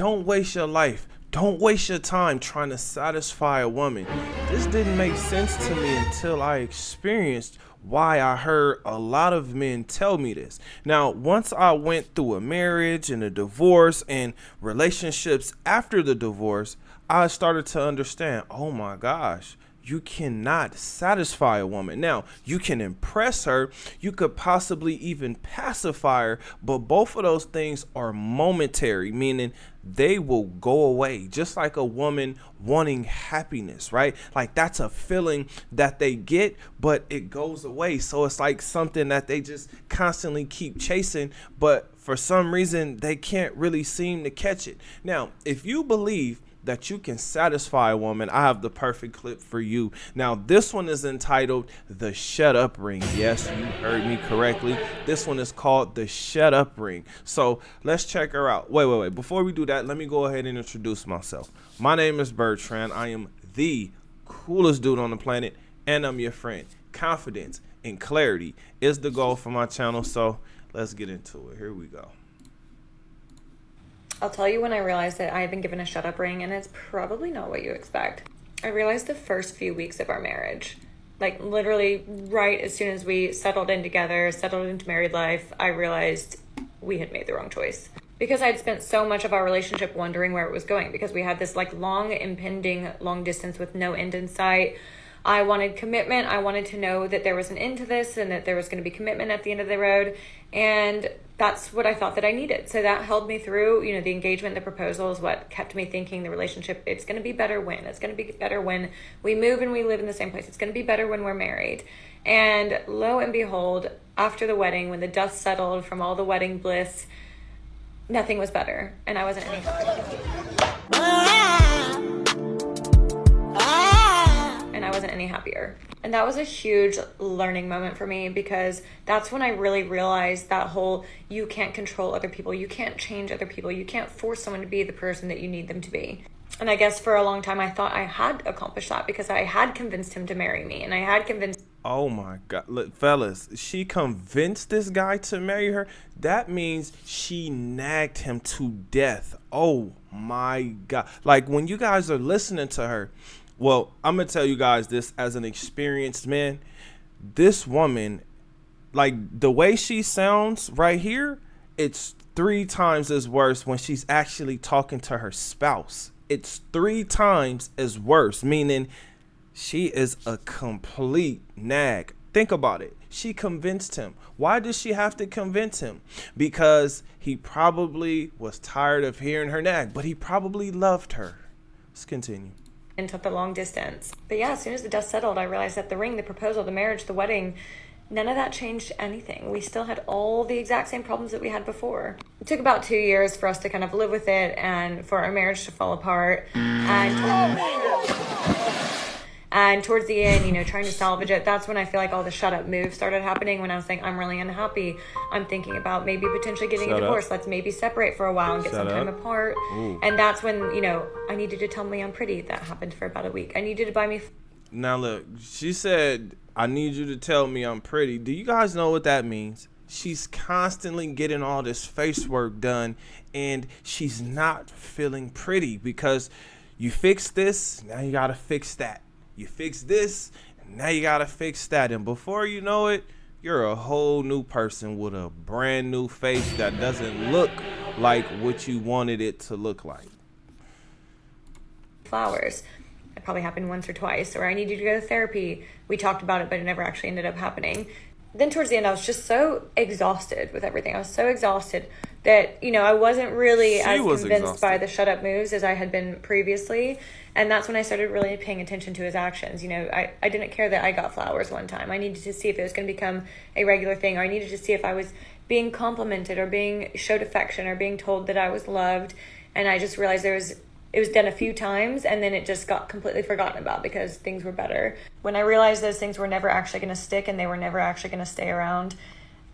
Don't waste your life. Don't waste your time trying to satisfy a woman. This didn't make sense to me until I experienced why I heard a lot of men tell me this. Now, once I went through a marriage and a divorce and relationships after the divorce, I started to understand, oh my gosh, you cannot satisfy a woman. Now, you can impress her, you could possibly even pacify her, but both of those things are momentary, meaning they will go away, just like a woman wanting happiness, right? Like that's a feeling that they get, but it goes away. So it's like something that they just constantly keep chasing, but for some reason they can't really seem to catch it. Now, if you believe that you can satisfy a woman, I have the perfect clip for you. Now, this one is entitled The Shut Up Ring. Yes, you heard me correctly. This one is called The Shut Up Ring. So let's check her out. Wait. Before we do that, let me go ahead and introduce myself. My name is Bertrand. I am the coolest dude on the planet, and I'm your friend. Confidence and clarity is the goal for my channel. So let's get into it. Here we go. I'll tell you when I realized that I had been given a shut up ring, and it's probably not what you expect. I realized the first few weeks of our marriage, like literally right as soon as we settled in together, settled into married life, I realized we had made the wrong choice. Because I'd spent so much of our relationship wondering where it was going, because we had this like long impending long distance with no end in sight. I wanted commitment. I wanted to know that there was an end to this and that there was going to be commitment at the end of the road. And that's what I thought that I needed. So that held me through, the engagement, the proposal is what kept me thinking the relationship, it's going to be better when. It's going to be better when we move and we live in the same place. It's going to be better when we're married. And lo and behold, after the wedding, when the dust settled from all the wedding bliss, nothing was better. And I wasn't any happier. And that was a huge learning moment for me, because that's when I really realized that whole, you can't control other people, you can't change other people, you can't force someone to be the person that you need them to be. And I guess for a long time I thought I had accomplished that, because I had convinced him to marry me, and I had convinced... Oh my God, look, fellas, she convinced this guy to marry her. That means she nagged him to death. Oh my God. Like when you guys are listening to her, well, I'm going to tell you guys this as an experienced man. This woman, like the way she sounds right here, it's 3 times as worse when she's actually talking to her spouse. It's 3 times as worse, meaning she is a complete nag. Think about it. She convinced him. Why did she have to convince him? Because he probably was tired of hearing her nag, but he probably loved her. Let's continue. And took the long distance. But yeah, as soon as the dust settled, I realized that the ring, the proposal, the marriage, the wedding, none of that changed anything. We still had all the exact same problems that we had before. It took about 2 years for us to kind of live with it and for our marriage to fall apart. And towards the end, trying to salvage it, that's when I feel like all the shut up moves started happening, when I was saying, I'm really unhappy. I'm thinking about maybe potentially getting a divorce. Let's maybe separate for a while and get some time apart. Ooh. And that's when, I needed to tell me I'm pretty. That happened for about a week. I needed to buy me... Now look, she said, I need you to tell me I'm pretty. Do you guys know what that means? She's constantly getting all this face work done, and she's not feeling pretty, because you fix this, now you gotta fix that. You fix this, and now you gotta fix that. And before you know it, you're a whole new person with a brand new face that doesn't look like what you wanted it to look like. Flowers. It probably happened once or twice. Or I need you to go to therapy. We talked about it, but it never actually ended up happening. Then towards the end, I was just so exhausted with everything. I was so exhausted that, I wasn't really as convinced by the shut up moves as I had been previously. And that's when I started really paying attention to his actions. I didn't care that I got flowers one time. I needed to see if it was going to become a regular thing, or I needed to see if I was being complimented or being showed affection or being told that I was loved. And I just realized it was done a few times, and then it just got completely forgotten about because things were better. When I realized those things were never actually going to stick and they were never actually going to stay around,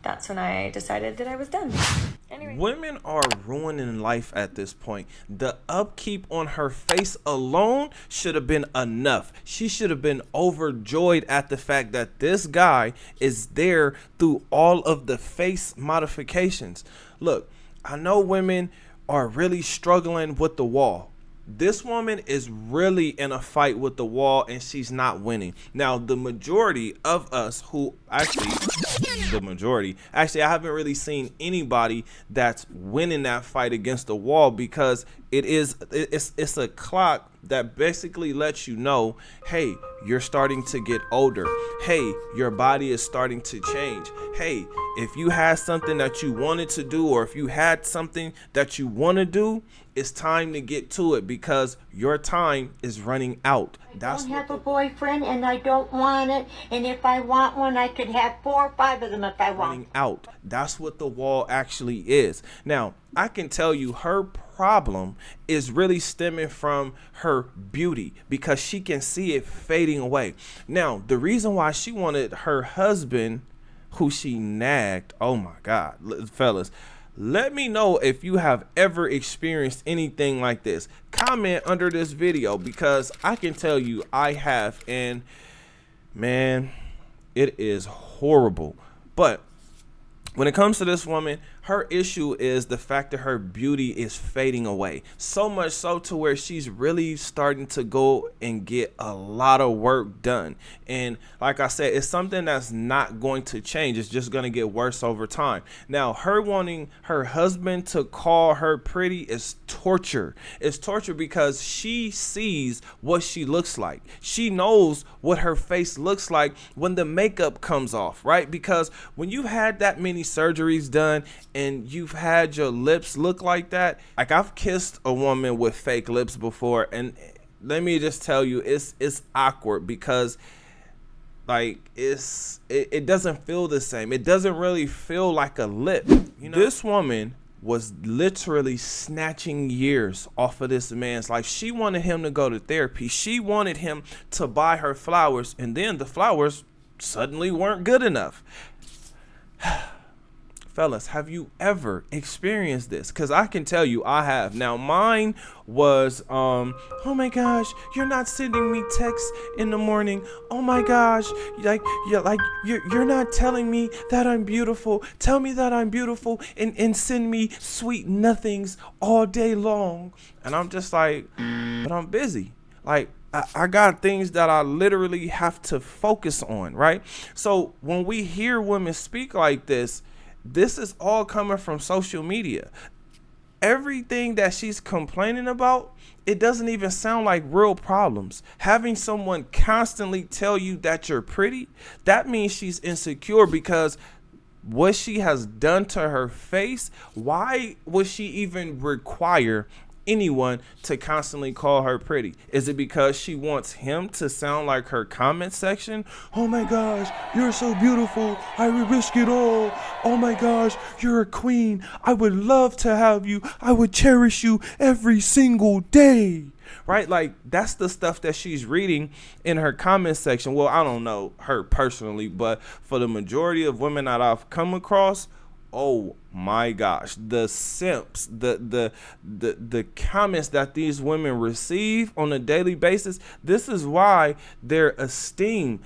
that's when I decided that I was done. Anyway. Women are ruining life at this point. The upkeep on her face alone should have been enough. She should have been overjoyed at the fact that this guy is there through all of the face modifications. Look, I know women are really struggling with the wall. This woman is really in a fight with the wall and she's not winning. Now, the majority of us who actually, I haven't really seen anybody that's winning that fight against the wall, because it's a clock that basically lets you know, hey, you're starting to get older. Hey, your body is starting to change. Hey, if you had something that you wanted to do, or if you had something that you want to do, it's time to get to it, because your time is running out. I don't have a boyfriend and I don't want it. And if I want one, I could have 4 or 5 of them if I want. Running out. That's what the wall actually is. Now, I can tell you her problem is really stemming from her beauty, because she can see it fading away. Now, the reason why she wanted her husband, who she nagged, oh my God, fellas, let me know if you have ever experienced anything like this. Comment under this video, because I can tell you I have, and man, it is horrible. But when it comes to this woman, her issue is the fact that her beauty is fading away. So much so to where she's really starting to go and get a lot of work done. And like I said, it's something that's not going to change. It's just going to get worse over time. Now, her wanting her husband to call her pretty is torture. It's torture because she sees what she looks like. She knows what her face looks like when the makeup comes off, right? Because when you've had that many surgeries done and you've had your lips look like that, like I've kissed a woman with fake lips before, and let me just tell you, it's awkward, because like it doesn't feel the same. It doesn't really feel like a lip. You know, this woman was literally snatching years off of this man's life. She wanted him to go to therapy. She wanted him to buy her flowers, and then the flowers suddenly weren't good enough. Fellas, have you ever experienced this? Because I can tell you I have. Now, mine was, oh my gosh, you're not sending me texts in the morning. Oh my gosh, you're not telling me that I'm beautiful. Tell me that I'm beautiful and send me sweet nothings all day long. And I'm just like, but I'm busy. Like, I got things that I literally have to focus on, right? So when we hear women speak like this is all coming from social media. Everything that she's complaining about, it doesn't even sound like real problems. Having someone constantly tell you that you're pretty, that means she's insecure, because what she has done to her face, why would she even require anyone to constantly call her pretty? Is it because she wants him to sound like her comment section? Oh my gosh, you're so beautiful. I would risk it all. Oh my gosh, you're a queen. I would love to have you. I would cherish you every single day. Right? Like, that's the stuff that she's reading in her comment section. Well, I don't know her personally, but for the majority of women that I've come across, oh my gosh, the simps, the comments that these women receive on a daily basis, this is why their self-esteem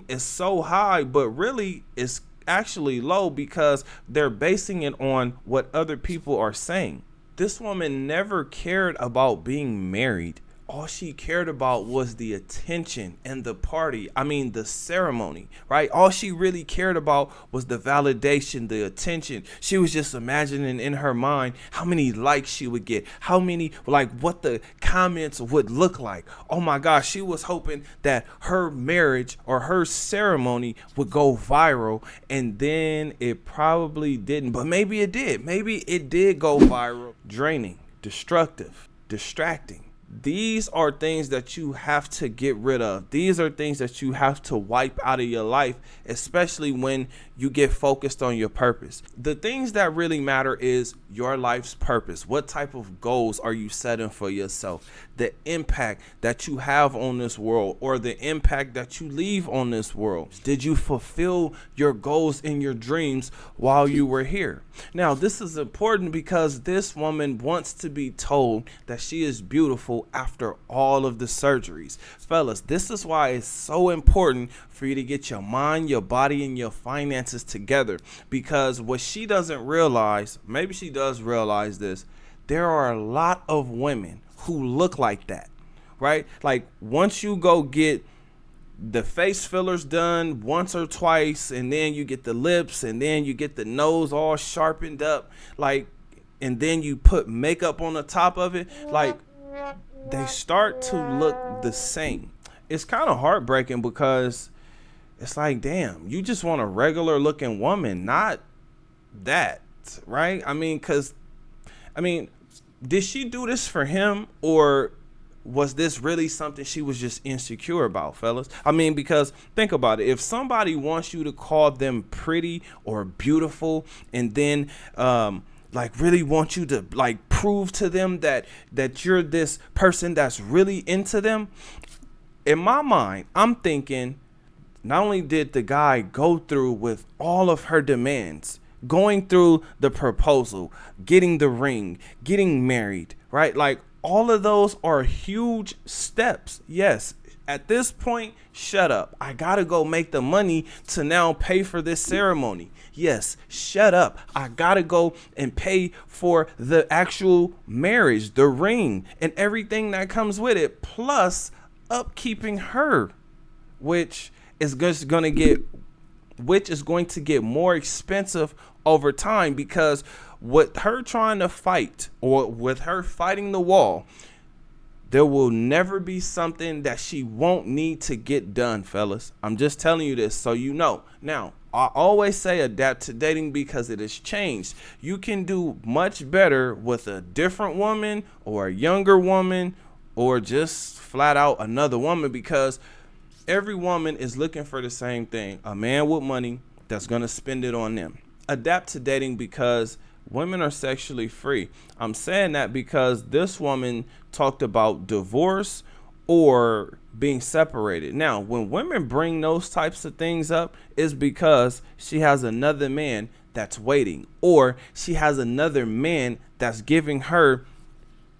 is so high, but really it's actually low, because they're basing it on what other people are saying. This woman never cared about being married. All she cared about was the attention and the party. I mean, the ceremony, right? All she really cared about was the validation, the attention. She was just imagining in her mind how many likes she would get, how many, like, what the comments would look like. Oh my gosh, she was hoping that her marriage or her ceremony would go viral, and then it probably didn't, but maybe it did. Maybe it did go viral. Draining, destructive, distracting. These are things that you have to get rid of. These are things that you have to wipe out of your life, especially when you get focused on your purpose. The things that really matter is your life's purpose. What type of goals are you setting for yourself? The impact that you have on this world, or the impact that you leave on this world. Did you fulfill your goals and your dreams while you were here? Now, this is important because this woman wants to be told that she is beautiful after all of the surgeries. Fellas, this is why it's so important for you to get your mind, your body, and your finances together. Because what she doesn't realize, maybe she does realize this, there are a lot of women who look like that, right? Like once you go get the face fillers done once or twice, and then you get the lips, and then you get the nose all sharpened up, like, and then you put makeup on the top of it, like they start to look the same. It's kind of heartbreaking because it's like, damn, you just want a regular looking woman, not that, right? I mean, did she do this for him, or was this really something she was just insecure about, fellas? I mean, because think about it. If somebody wants you to call them pretty or beautiful, and then like really want you to like prove to them that you're this person that's really into them, in my mind, I'm thinking, not only did the guy go through with all of her demands, going through the proposal, getting the ring, getting married, right? Like all of those are huge steps. Yes, at this point, shut up. I gotta go make the money to now pay for this ceremony. Yes, shut up. I gotta go and pay for the actual marriage, the ring, and everything that comes with it, plus upkeeping her, which is going to get more expensive over time, because with her trying to fight, or with her fighting the wall, there will never be something that she won't need to get done, fellas. I'm just telling you this so you know. Now, I always say adapt to dating because it has changed. You can do much better with a different woman, or a younger woman, or just flat out another woman, because every woman is looking for the same thing: a man with money that's going to spend it on them. Adapt to dating because women are sexually free. I'm saying that because this woman talked about divorce or being separated. Now, when women bring those types of things up, is because she has another man that's waiting, or she has another man that's giving her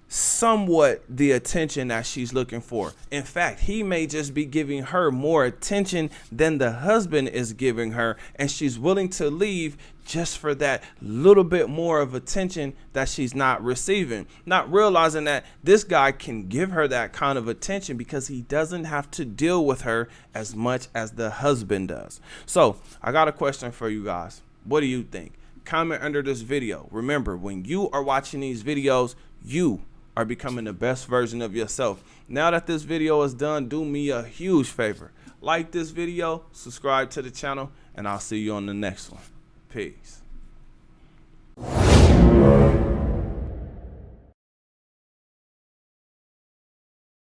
somewhat the attention that she's looking for. In fact, he may just be giving her more attention than the husband is giving her, and she's willing to leave just for that little bit more of attention that she's not receiving, not realizing that this guy can give her that kind of attention because he doesn't have to deal with her as much as the husband does. So I got a question for you guys. What do you think? Comment under this video. Remember, when you are watching these videos, you are becoming the best version of yourself. Now that this video is done, do me a huge favor. Like this video, subscribe to the channel, and I'll see you on the next one. Peace.